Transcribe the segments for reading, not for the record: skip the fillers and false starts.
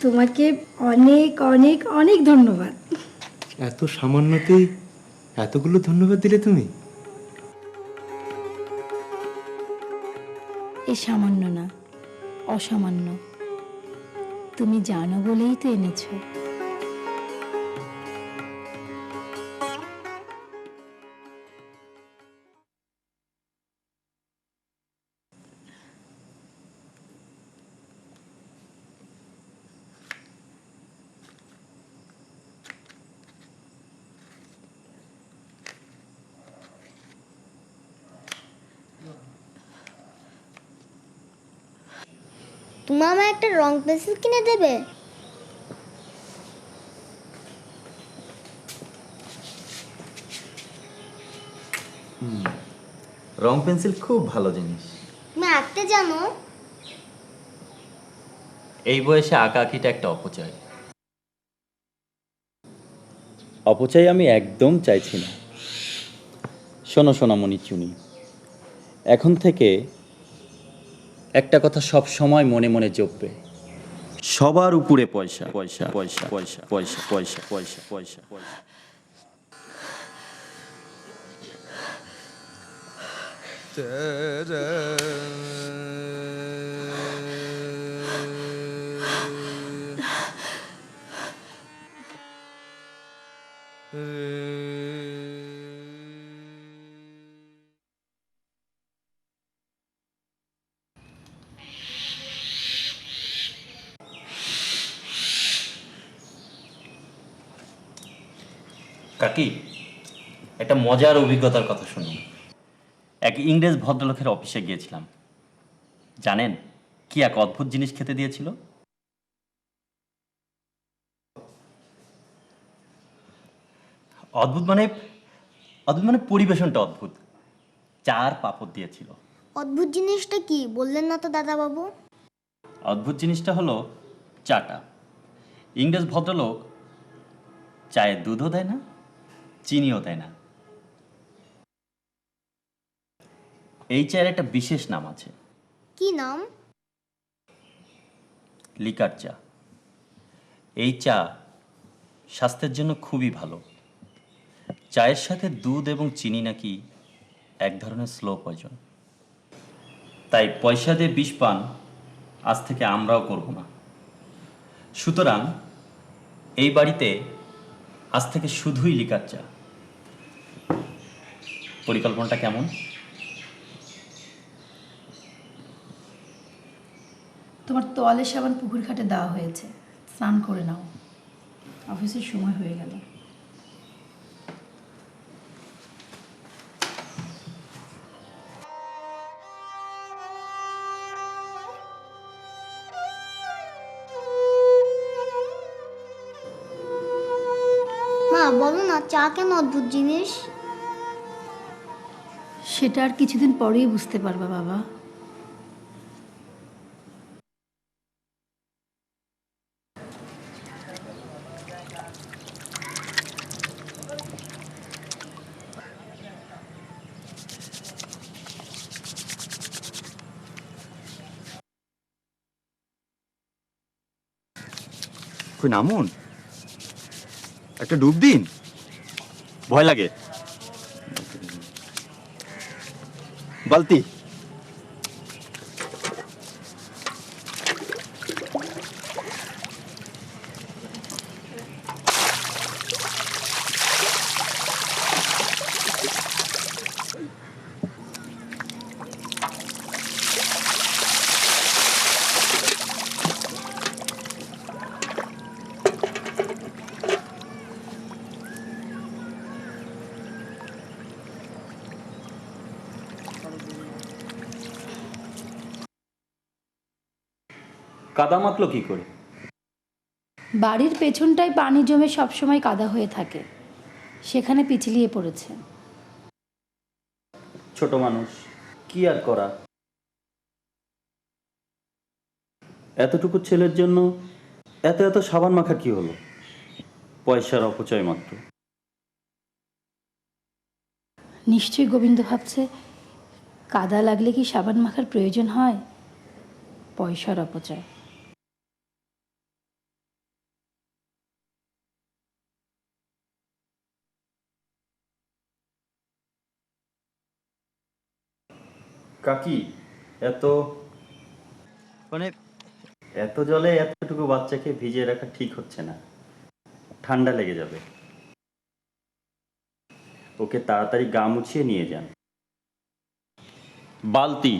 তোমাকে অনেক অনেক অনেক ধন্যবাদ। এত সামান্যতেই এতগুলো ধন্যবাদ দিলে তুমি? এ সামান্য না, অসামান্য। তুমি জানো বলেই তো এনেছো। তুমি আমায় একটা রং পেন্সিল কিনে দেবে? রং পেন্সিল খুব ভালো জিনিস। তুমি আঁকতে জানো? এই বয়সে আঁকাআঁকিটা একটা অপচয়। অপচয় আমি একদম চাইছি না। শোনো সোনামণি চুনি, এখন থেকে একটা কথা সব সময় মনে মনে জপবে, সবার উপরে পয়সা পয়সা পয়সা পয়সা পয়সা পয়সা পয়সা পয়সা পয়সা। কাকি, একটা মজার অভিজ্ঞতার কথা শুনুন। এক ইংরেজ ভদ্রলোকের অফিসে গিয়েছিলাম। জানেন কি এক অদ্ভুত জিনিস খেতে দিয়েছিল? অদ্ভুত মানে পরিবেশনটা অদ্ভুত। চার পাপড় দিয়েছিল। অদ্ভুত জিনিসটা কি বললেন না তো দাদা বাবু? অদ্ভুত জিনিসটা হলো চাটা। ইংরেজ ভদ্রলোক চায়ে দুধও দেয় না, চিনিও দেয় না। এই চায়ের একটা বিশেষ নাম আছে। কি নাম? লিকার চা। এই চা স্বাস্থ্যের জন্য খুবই ভালো। চায়ের সাথে দুধ এবং চিনি নাকি এক ধরনের স্লো পয়জন। তাই পয়সা দিয়ে বিষ পান আজ থেকে আমরাও করব না। সুতরাং এই বাড়িতে আজ থেকে শুধুই লিকার চা। পরিকল্পনাটা কেমন? তোমার তোয়ালে সাবান পুকুর ঘাটে দেওয়া হয়েছে, স্নান করে নাও, অফিসের সময় হয়ে গেল। মা বলো না, চা কেন অদ্ভুত জিনিস? সেটা আর কিছুদিন পরেই বুঝতে পারবা বাবা। কই নামুন, একটা ডুব দিন। ভয় লাগে। বালতি। কাদা মাখলো কি করে? বাড়ির পেছনটায় পানি জমে সবসময় কাদা হয়ে থাকে, সেখানে পিছলিয়ে পড়েছে। ছোট মানুষ, কি আর করা। এতটুকু ছেলের জন্য এত এত সাবান মাখা কি হলো? পয়সার অপচয় মাত্র। নিশ্চয়ই গোবিন্দ ভাবছে কাদা লাগলে কি সাবান মাখার প্রয়োজন হয়? পয়সার অপচয়। কাকি এত মানে এত জলে এতটুকু বাচ্চাকে ভিজিয়ে রাখা ঠিক হচ্ছে না, ঠান্ডা লেগে যাবে। ওকে তাড়াতাড়ি গা মুছিয়ে নিয়ে যান। বালতি।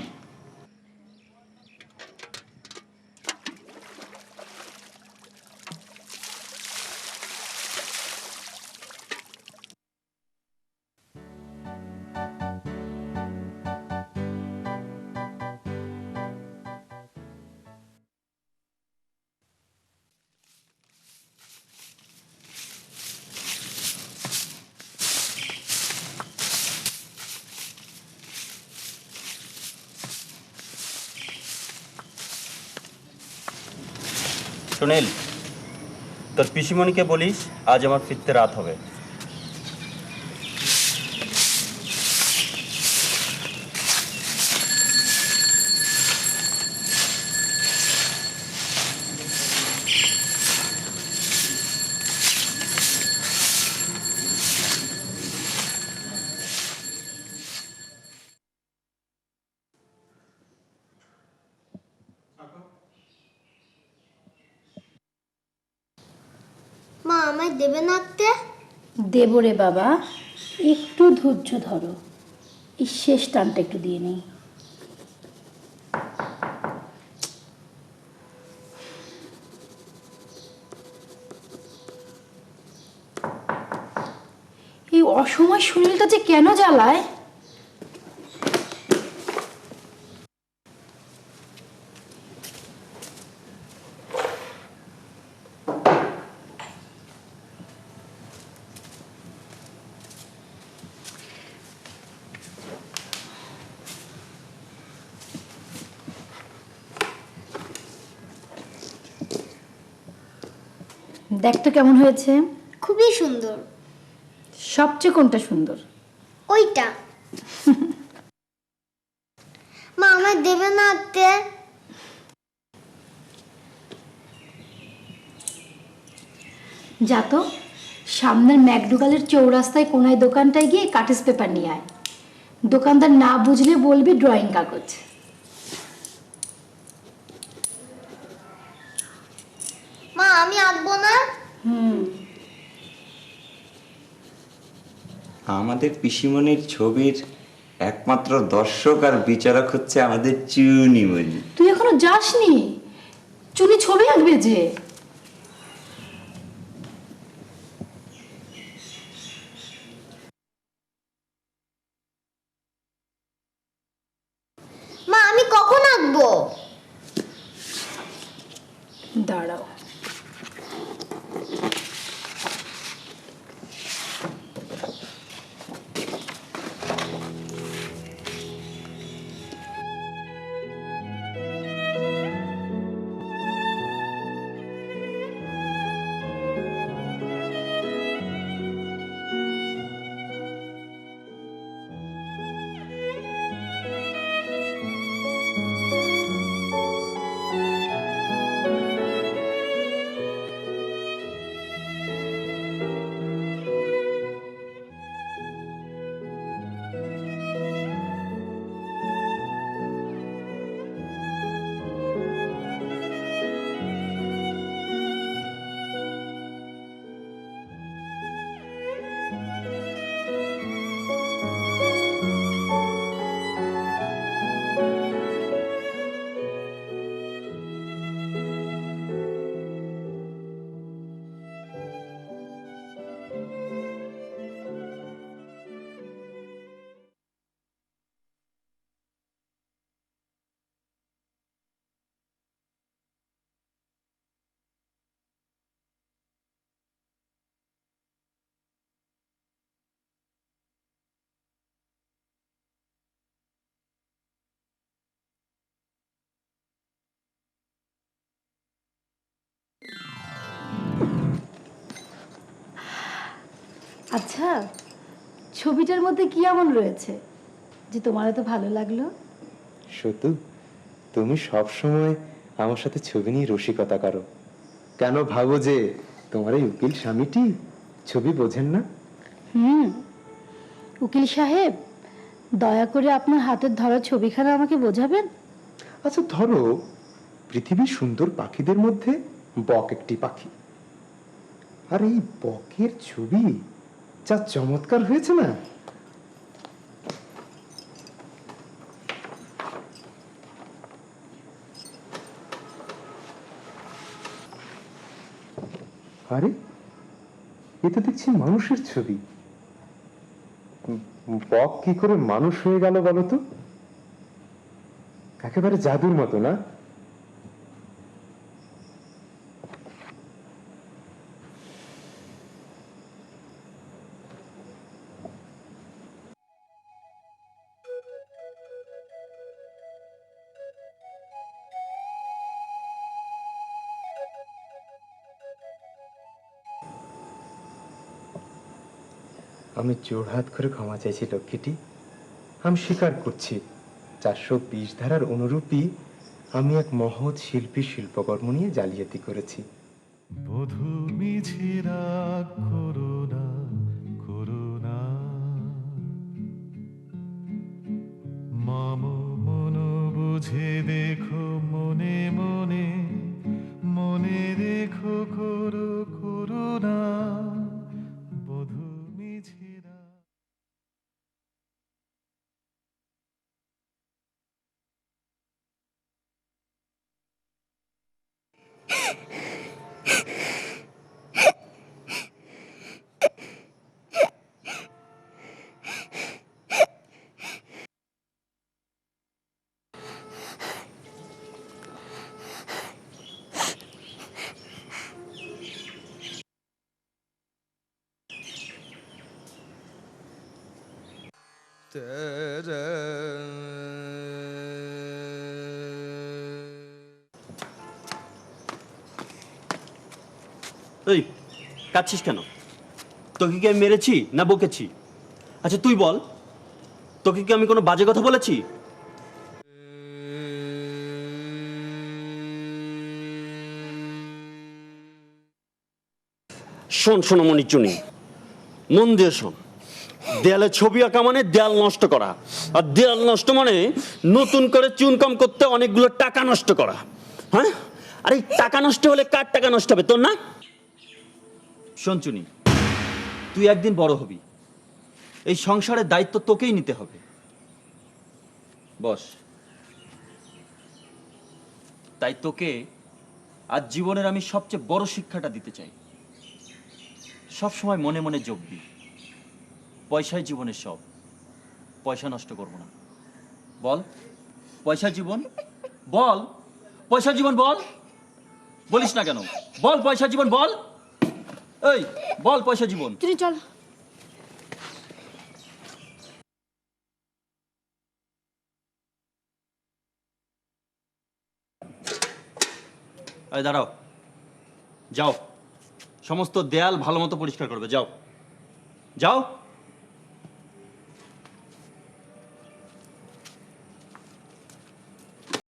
সুনীল, তোর পিসিমণিকে বলিস আজ আমার ফিরতে রাত হবে। মা আমায় দেবে না আঁকতে? দেব রে বাবা, একটু ধৈর্য ধরো, এই শেষ টানটা একটু দিয়ে নেই। এই অসময় শরীরটা যে কেন জ্বালায়। দেখ তো কেমন হয়েছে। খুবই সুন্দর। সবচেয়ে কোনটা সুন্দর? ওইটা। মা আমায় দেবে না আঁকতে? যা তো, সামনের ম্যাকডোগালের চৌরাস্তায় কোনায় দোকানটায় গিয়ে কাটেজ পেপার নিয়ে আয়। দোকানদার না বুঝলে বলবি ড্রয়িং কাগজ। মা আমি আঁকবো না। আমাদের পিসিমণির ছবির একমাত্র দর্শক আর বিচারক হচ্ছে আমাদের চুনিমণি। তুই এখনো যাসনি? চুনি ছবি আঁকবে যে। মা আমি কখন আঁকবো? দাঁড়াও। আচ্ছা, ছবিটার মধ্যে কি এমন রয়েছে যে তোমার এত ভালো লাগলো? সতু, তুমি সব সময় আমার সাথে ছবি নিয়ে রসিকতা করো। কেন ভাবো যে তোমার এই উকিল স্বামীটি ছবি বোঝেন না? উকিল সাহেব দয়া করে আপনার হাতের ধরা ছবিখানা আমাকে বোঝাবেন? আচ্ছা ধরো, পৃথিবীর সুন্দর পাখিদের মধ্যে বক একটি পাখি, আর এই বকের ছবি যা চমৎকার হয়েছে না। আরে এ তো দেখছি মানুষের ছবি। বক কি করে মানুষ হয়ে গেল বলো তো? একেবারে জাদুর মতো না? আমি জোড়হাত করে ক্ষমা চাইছি লক্ষ্মীটি। আমি স্বীকার করছি, 420 ধারার অনুরূপী আমি এক মহৎ শিল্পীর শিল্পকর্ম নিয়ে জালিয়াতি করেছি। বধূ মিছে রাগ করুণা করুণা, মম মন বুঝে দেখো মনে মনে, মনে রেখো করো করুণা, বধূ মিছে রাগ। এই কাঁদছিস কেন? তোকে কি আমি মেরেছি না বকেছি? আচ্ছা তুই বল, তোকে কি আমি কোনো বাজে কথা বলেছি? শোন সোনামণি চুনি, মন দিয়ে শোন। দেয়ালে ছবি আঁকা মানে দেয়াল নষ্ট করা, আর দেয়াল নষ্ট মানে নতুন করে চুনকাম করতে অনেকগুলো টাকা নষ্ট করা। হ্যাঁ, আর এই টাকা নষ্ট হলে কার টাকা নষ্ট হবে? তোর না? শোন চুনি, তুই একদিন বড় হবি, এই সংসারের দায়িত্ব তোকেই নিতে হবে। বস, তাই তোকে আজ জীবনের আমি সবচেয়ে বড় শিক্ষাটা দিতে চাই। সব সময় মনে মনে জপবি, পয়সায় জীবনের সব, পয়সা নষ্ট করব না। বল পয়সা জীবন, বল পয়সা জীবন, বল। বলিস না কেন? বল পয়সা জীবন, বল। এই বল পয়সা জীবন। চুনি চল। এই দাঁড়াও, যাও সমস্ত দেয়াল ভালো মতো পরিষ্কার করবে। যাও যাও।